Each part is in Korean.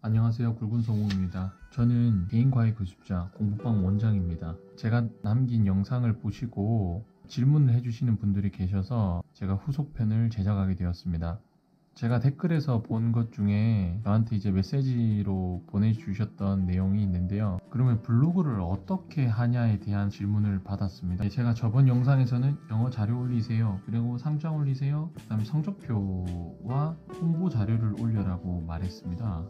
안녕하세요. 굵은성우입니다. 저는 개인과외 교습자 공부방 원장입니다. 제가 남긴 영상을 보시고 질문을 해주시는 분들이 계셔서 제가 후속편을 제작하게 되었습니다. 제가 댓글에서 본 것 중에 저한테 이제 메시지로 보내주셨던 내용이 있는데요. 그러면 블로그를 어떻게 하냐에 대한 질문을 받았습니다. 제가 저번 영상에서는 영어 자료 올리세요, 그리고 상장 올리세요, 그 다음에 성적표와 홍보 자료를 올려라고 말했습니다.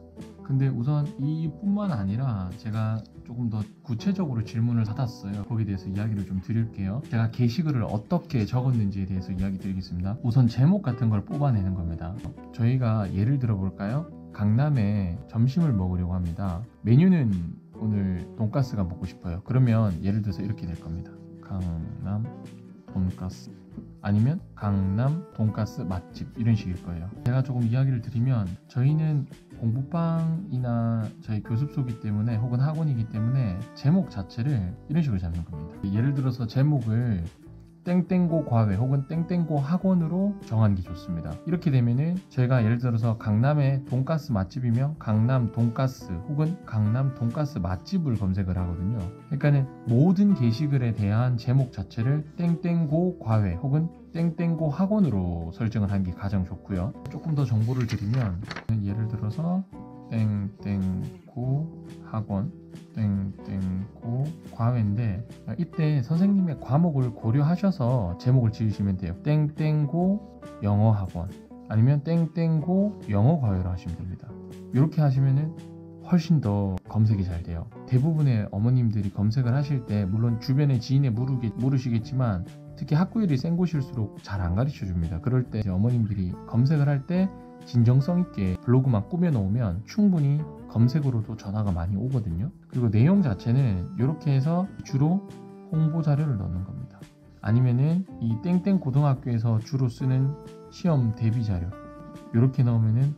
근데 우선 이뿐만 아니라 제가 조금 더 구체적으로 질문을 받았어요. 거기에 대해서 이야기를 좀 드릴게요. 제가 게시글을 어떻게 적었는지에 대해서 이야기 드리겠습니다. 우선 제목 같은 걸 뽑아내는 겁니다. 저희가 예를 들어 볼까요? 강남에 점심을 먹으려고 합니다. 메뉴는 오늘 돈가스가 먹고 싶어요. 그러면 예를 들어서 이렇게 될 겁니다. 강남 돈가스, 아니면 강남 돈가스 맛집, 이런 식일 거예요. 제가 조금 이야기를 드리면, 저희는 공부방이나 저희 교습소이기 때문에, 혹은 학원이기 때문에 제목 자체를 이런 식으로 잡는 겁니다. 예를 들어서 제목을 땡땡고 과외 혹은 땡땡고 학원으로 정하는 게 좋습니다. 이렇게 되면은 저희가 예를 들어서 강남의 돈가스 맛집이면 강남 돈가스 혹은 강남 돈가스 맛집을 검색을 하거든요. 그러니까는 모든 게시글에 대한 제목 자체를 땡땡고 과외 혹은 땡땡고 학원으로 설정을 하는 게 가장 좋고요. 조금 더 정보를 드리면, 예를 들어서 땡땡고 학원, 땡땡고 과외인데, 이때 선생님의 과목을 고려하셔서 제목을 지으시면 돼요. 땡땡고 영어 학원, 아니면 땡땡고 영어 과외로 하시면 됩니다. 이렇게 하시면은 훨씬 더 검색이 잘 돼요. 대부분의 어머님들이 검색을 하실 때, 물론 주변의 지인에 물으시겠지만, 특히 학구열이 센 곳일수록 잘 안 가르쳐 줍니다. 그럴 때 어머님들이 검색을 할 때 진정성 있게 블로그만 꾸며 놓으면 충분히 검색으로도 전화가 많이 오거든요. 그리고 내용 자체는 이렇게 해서 주로 홍보 자료를 넣는 겁니다. 아니면은 이 땡땡 고등학교에서 주로 쓰는 시험 대비 자료, 이렇게 넣으면은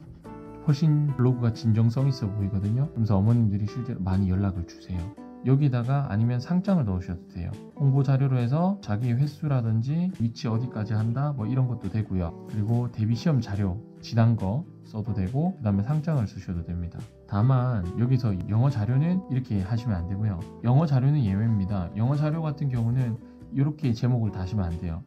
훨씬 블로그가 진정성 있어 보이거든요. 그래서 어머님들이 실제로 많이 연락을 주세요. 여기다가 아니면 상장을 넣으셔도 돼요. 홍보 자료로 해서 자기 횟수라든지 위치 어디까지 한다, 뭐 이런 것도 되고요. 그리고 대비 시험 자료 지난 거 써도 되고, 그 다음에 상장을 쓰셔도 됩니다. 다만 여기서 영어 자료는 이렇게 하시면 안 되고요. 영어 자료는 예외입니다. 영어 자료 같은 경우는 이렇게 제목을 다시면 안 돼요.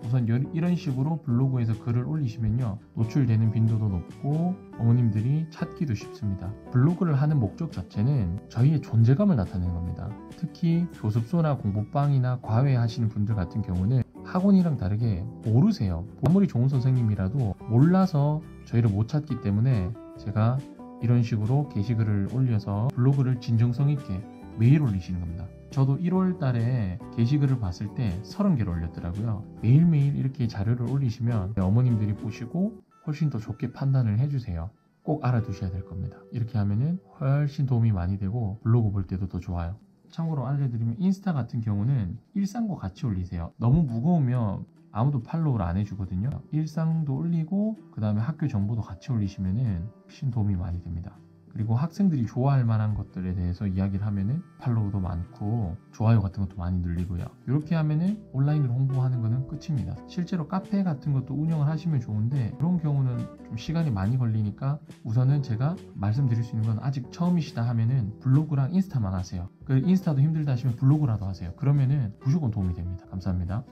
우선 이런 식으로 블로그에서 글을 올리시면요, 노출되는 빈도도 높고 어머님들이 찾기도 쉽습니다. 블로그를 하는 목적 자체는 저희의 존재감을 나타내는 겁니다. 특히 교습소나 공부방이나 과외 하시는 분들 같은 경우는 학원이랑 다르게 모르세요. 아무리 좋은 선생님이라도 몰라서 저희를 못 찾기 때문에 제가 이런 식으로 게시글을 올려서 블로그를 진정성 있게 매일 올리시는 겁니다. 저도 1월 달에 게시글을 봤을 때 30개를 올렸더라고요. 매일매일 이렇게 자료를 올리시면 어머님들이 보시고 훨씬 더 좋게 판단을 해주세요. 꼭 알아두셔야 될 겁니다. 이렇게 하면은 훨씬 도움이 많이 되고 블로그 볼 때도 더 좋아요. 참고로 알려드리면, 인스타 같은 경우는 일상과 같이 올리세요. 너무 무거우면 아무도 팔로우를 안 해주거든요. 일상도 올리고 그 다음에 학교 정보도 같이 올리시면은 훨씬 도움이 많이 됩니다. 그리고 학생들이 좋아할 만한 것들에 대해서 이야기를 하면은 팔로우도 많고 좋아요 같은 것도 많이 늘리고요. 이렇게 하면은 온라인으로 홍보하는 거는 끝입니다. 실제로 카페 같은 것도 운영을 하시면 좋은데, 그런 경우는 좀 시간이 많이 걸리니까 우선은 제가 말씀드릴 수 있는 건, 아직 처음이시다 하면은 블로그랑 인스타만 하세요. 그 인스타도 힘들다 하시면 블로그라도 하세요. 그러면은 무조건 도움이 됩니다. 감사합니다.